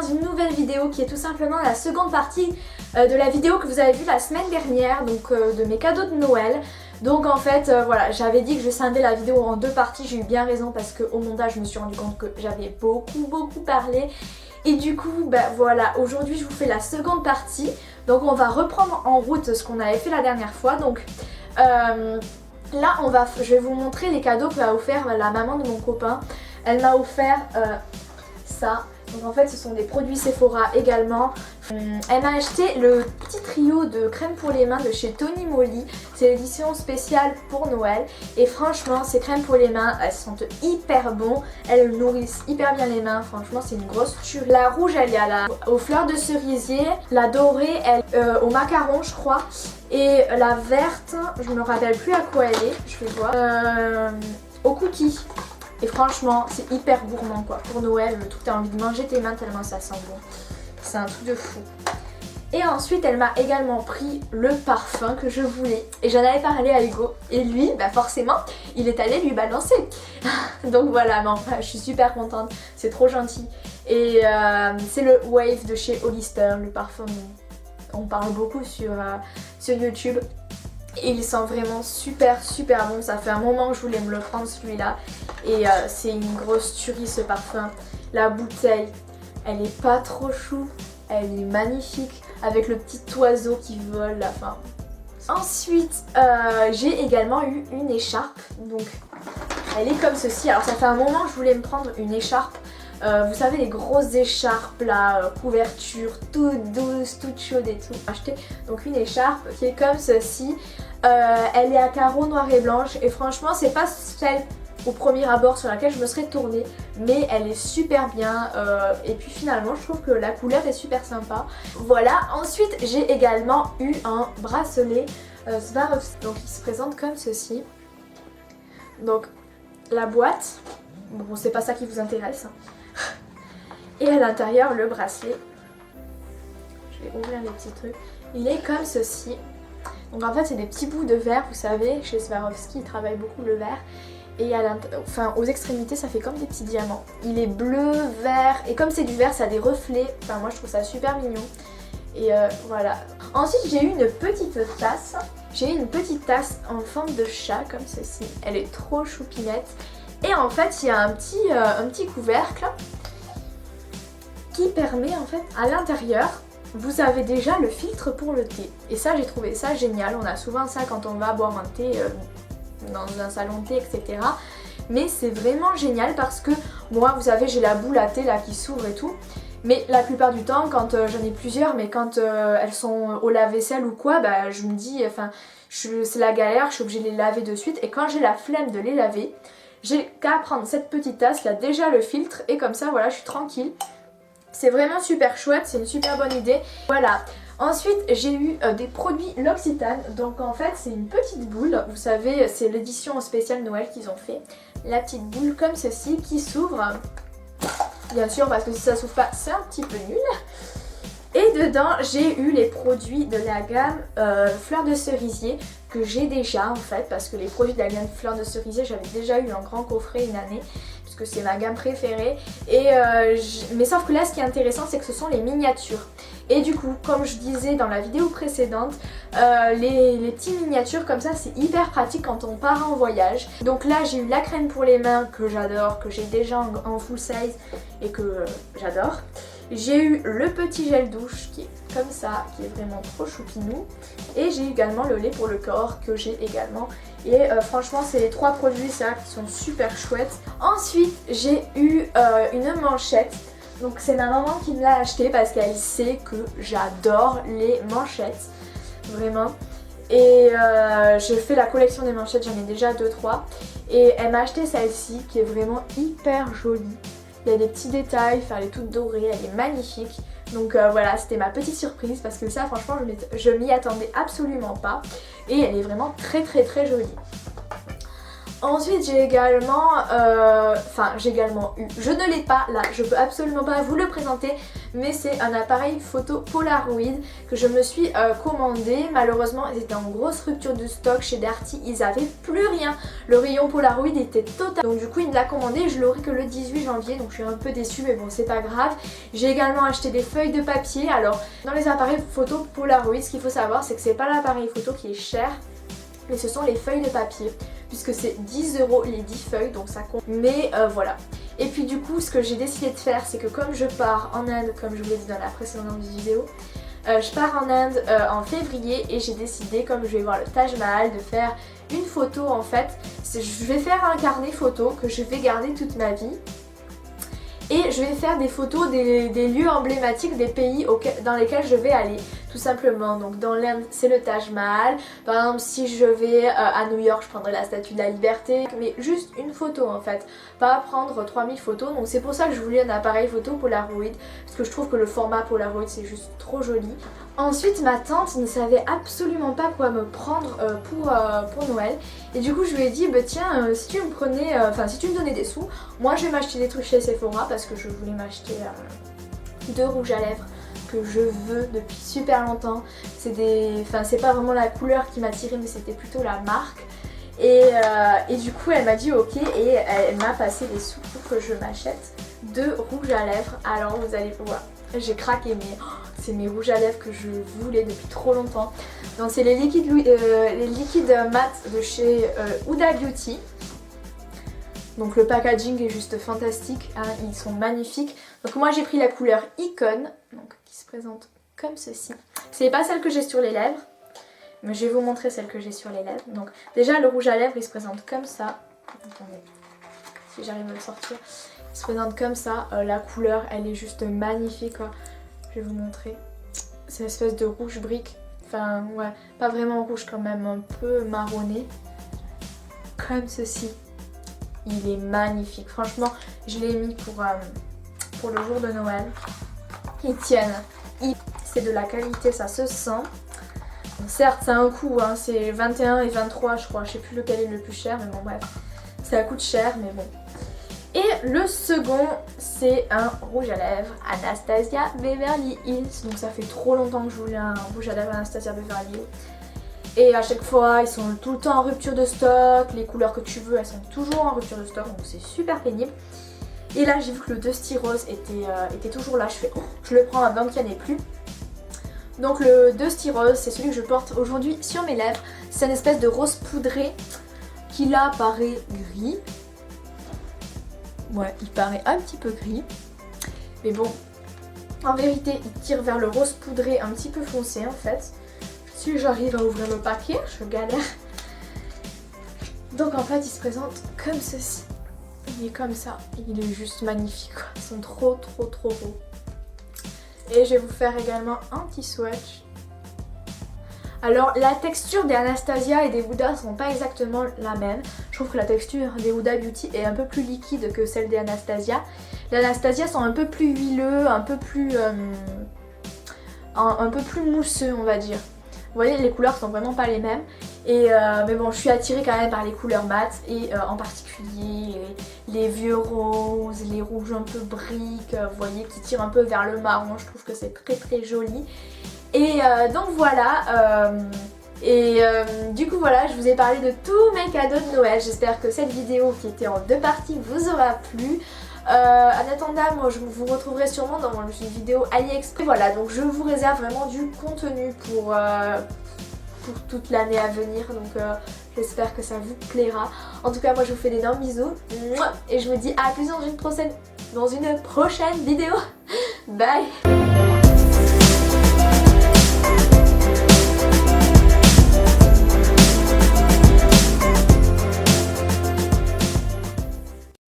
une nouvelle vidéo qui est tout simplement la seconde partie de la vidéo que vous avez vue la semaine dernière, donc de mes cadeaux de Noël. Donc en fait voilà, j'avais dit que je scindais la vidéo en deux parties, j'ai eu bien raison parce qu'au montage je me suis rendu compte que j'avais beaucoup parlé. Et du coup bah voilà, aujourd'hui je vous fais la seconde partie. Donc on va reprendre en route ce qu'on avait fait la dernière fois. Donc là je vais vous montrer les cadeaux que m'a offert la maman de mon copain. Elle m'a offert ça. Donc en fait ce sont des produits Sephora également. Elle m'a acheté le petit trio de crème pour les mains de chez Tony Moly. C'est l'édition spéciale pour Noël. Et franchement ces crèmes pour les mains elles sentent hyper bon. Elles nourrissent hyper bien les mains. Franchement c'est une grosse tuerie. La rouge elle est aux fleurs de cerisier. La dorée elle au macaron je crois. Et la verte je me rappelle plus à quoi elle est. Je vais voir. Au cookie. Et franchement c'est hyper gourmand quoi. Pour Noël le truc t'as envie de manger tes mains tellement ça sent bon. C'est un truc de fou. Et ensuite elle m'a également pris le parfum que je voulais. Et j'en avais parlé à Hugo. Et lui bah forcément il est allé lui balancer. Donc voilà, mais enfin je suis super contente. C'est trop gentil. Et c'est le Wave de chez Hollister. Le parfum on parle beaucoup sur YouTube. Et il sent vraiment super bon. Ça fait un moment que je voulais me le prendre celui-là. Et c'est une grosse tuerie ce parfum. La bouteille, elle est pas trop chou. Elle est magnifique. Avec le petit oiseau qui vole là. Enfin. Ensuite, j'ai également eu une écharpe. Donc elle est comme ceci. Alors ça fait un moment que je voulais me prendre une écharpe. Vous savez les grosses écharpes là, couverture toute douce, toute chaude et tout. J'ai acheté donc une écharpe qui est comme ceci. Elle est à carreaux noir et blanche et franchement c'est pas celle au premier abord sur laquelle je me serais tournée, mais elle est super bien et puis finalement je trouve que la couleur est super sympa. Voilà, ensuite j'ai également eu un bracelet Swarovski, donc il se présente comme ceci. Donc la boîte, bon c'est pas ça qui vous intéresse. Et à l'intérieur le bracelet, je vais ouvrir les petits trucs, il est comme ceci. Donc en fait c'est des petits bouts de verre, vous savez, chez Swarovski ils travaillent beaucoup le verre. Et aux extrémités ça fait comme des petits diamants. Il est bleu, vert, et comme c'est du verre ça a des reflets. Enfin moi je trouve ça super mignon. Et voilà. Ensuite j'ai eu une petite tasse. J'ai eu une petite tasse en forme de chat comme ceci. Elle est trop choupinette. Et en fait il y a un petit couvercle qui permet en fait à l'intérieur, vous avez déjà le filtre pour le thé. Et ça j'ai trouvé ça génial. On a souvent ça quand on va boire un thé dans un salon de thé etc. Mais c'est vraiment génial parce que moi vous savez j'ai la boule à thé là qui s'ouvre et tout. Mais la plupart du temps quand j'en ai plusieurs mais quand elles sont au lave-vaisselle ou quoi bah je me dis enfin c'est la galère, je suis obligée de les laver de suite. Et quand j'ai la flemme de les laver, j'ai qu'à prendre cette petite tasse là, déjà le filtre et comme ça voilà je suis tranquille. C'est vraiment super chouette, c'est une super bonne idée. Voilà. Ensuite j'ai eu des produits L'Occitane. Donc en fait c'est une petite boule. Vous savez c'est l'édition spéciale Noël qu'ils ont fait. La petite boule comme ceci qui s'ouvre. Bien sûr parce que si ça s'ouvre pas c'est un petit peu nul. Et dedans j'ai eu les produits de la gamme Fleurs de Cerisier que j'ai déjà en fait. Parce que les produits de la gamme Fleurs de Cerisier j'avais déjà eu en grand coffret une année. Que c'est ma gamme préférée et mais sauf que là ce qui est intéressant c'est que ce sont les miniatures et du coup comme je disais dans la vidéo précédente les petites miniatures comme ça c'est hyper pratique quand on part en voyage. Donc là j'ai eu la crème pour les mains que j'adore, que j'ai déjà en full size et que j'adore. J'ai eu le petit gel douche qui est comme ça, qui est vraiment trop choupinou. Et j'ai également le lait pour le corps que j'ai également. Et franchement c'est les trois produits ça qui sont super chouettes. Ensuite j'ai eu une manchette. Donc c'est ma maman qui me l'a acheté parce qu'elle sait que j'adore les manchettes. Vraiment. Et je fais la collection des manchettes, j'en ai déjà 2-3. Et elle m'a acheté celle-ci qui est vraiment hyper jolie. Il y a des petits détails, enfin, elle est toute dorée, elle est magnifique. Donc voilà, c'était ma petite surprise parce que ça franchement je m'y attendais absolument pas. Et elle est vraiment très jolie. Ensuite j'ai également, je ne l'ai pas là, je peux absolument pas vous le présenter, mais c'est un appareil photo Polaroid que je me suis commandé. Malheureusement ils étaient en grosse rupture de stock chez Darty, ils avaient plus rien, le rayon Polaroid était total. Donc du coup il me l'a commandé, je l'aurai que le 18 janvier, donc je suis un peu déçue mais bon c'est pas grave. J'ai également acheté des feuilles de papier. Alors dans les appareils photo Polaroid, ce qu'il faut savoir c'est que c'est pas l'appareil photo qui est cher, mais ce sont les feuilles de papier, puisque c'est 10 € les 10 feuilles, donc ça compte. Mais voilà. Et puis du coup, ce que j'ai décidé de faire, c'est que comme je pars en Inde, comme je vous l'ai dit dans la précédente vidéo, je pars en Inde en février et j'ai décidé, comme je vais voir le Taj Mahal, de faire une photo en fait. Je vais faire un carnet photo que je vais garder toute ma vie. Et je vais faire des photos des lieux emblématiques des pays dans lesquels je vais aller, tout simplement. Donc dans l'Inde c'est le Taj Mahal, par exemple si je vais à New York je prendrai la Statue de la Liberté, mais juste une photo en fait, pas prendre 3000 photos. Donc c'est pour ça que je voulais un appareil photo Polaroid, parce que je trouve que le format Polaroid c'est juste trop joli. Ensuite ma tante ne savait absolument pas quoi me prendre pour Noël, et du coup je lui ai dit bah tiens si tu me prenais, si tu me donnais des sous, moi je vais m'acheter des trucs chez Sephora, parce que je voulais m'acheter 2 rouges à lèvres que je veux depuis super longtemps. C'est pas vraiment la couleur qui m'a tirée, mais c'était plutôt la marque. Et du coup elle m'a dit ok, et elle m'a passé les sous pour que je m'achète 2 rouges à lèvres. Alors vous allez voir, j'ai craqué, mais c'est mes rouges à lèvres que je voulais depuis trop longtemps. Donc c'est les liquides mat de chez Huda Beauty. Donc le packaging est juste fantastique, hein, ils sont magnifiques. Donc moi j'ai pris la couleur Icon, donc qui se présente comme ceci. C'est pas celle que j'ai sur les lèvres, mais je vais vous montrer celle que j'ai sur les lèvres. Donc déjà le rouge à lèvres il se présente comme ça. Attendez, si j'arrive à le sortir. Il se présente comme ça, la couleur elle est juste magnifique, quoi. Je vais vous montrer. C'est une espèce de rouge brique, enfin ouais, pas vraiment rouge quand même, un peu marronné. Comme ceci. Il est magnifique, franchement je l'ai mis pour le jour de Noël. Ils tiennent, c'est de la qualité, ça se sent. Donc, certes c'est un coût, hein, c'est 21 et 23 je crois, je sais plus lequel est le plus cher, mais bon bref, ça coûte cher mais bon. Et le second c'est un rouge à lèvres Anastasia Beverly Hills. Donc ça fait trop longtemps que je voulais un rouge à lèvres Anastasia Beverly Hills. Et à chaque fois ils sont tout le temps en rupture de stock, les couleurs que tu veux elles sont toujours en rupture de stock, donc c'est super pénible. Et là j'ai vu que le Dusty Rose était toujours là, je fais oh, je le prends avant qu'il n'y en ait plus. Donc le Dusty Rose c'est celui que je porte aujourd'hui sur mes lèvres. C'est une espèce de rose poudré qui là paraît gris. Ouais, il paraît un petit peu gris. Mais bon, en vérité il tire vers le rose poudré un petit peu foncé en fait. Si j'arrive à ouvrir le paquet, je galère. Donc en fait il se présente comme ceci. Il est comme ça, il est juste magnifique, quoi. Ils sont trop beaux. Et je vais vous faire également un petit swatch. Alors la texture des Anastasia et des Huda sont pas exactement la même. Je trouve que la texture des Huda Beauty est un peu plus liquide que celle des Anastasia. Les Anastasia sont un peu plus huileux, un peu plus mousseux on va dire. Vous voyez les couleurs sont vraiment pas les mêmes. Mais bon je suis attirée quand même par les couleurs mat et en particulier les vieux roses, les rouges un peu briques, vous voyez qui tirent un peu vers le marron. Je trouve que c'est très joli. Et donc voilà, du coup voilà, je vous ai parlé de tous mes cadeaux de Noël. J'espère que cette vidéo qui était en 2 parties vous aura plu. En attendant, moi je vous retrouverai sûrement dans une vidéo AliExpress. Voilà, donc je vous réserve vraiment du contenu pour toute l'année à venir. Donc j'espère que ça vous plaira. En tout cas, moi je vous fais d'énormes bisous. Et je vous dis à plus dans une prochaine vidéo. Bye.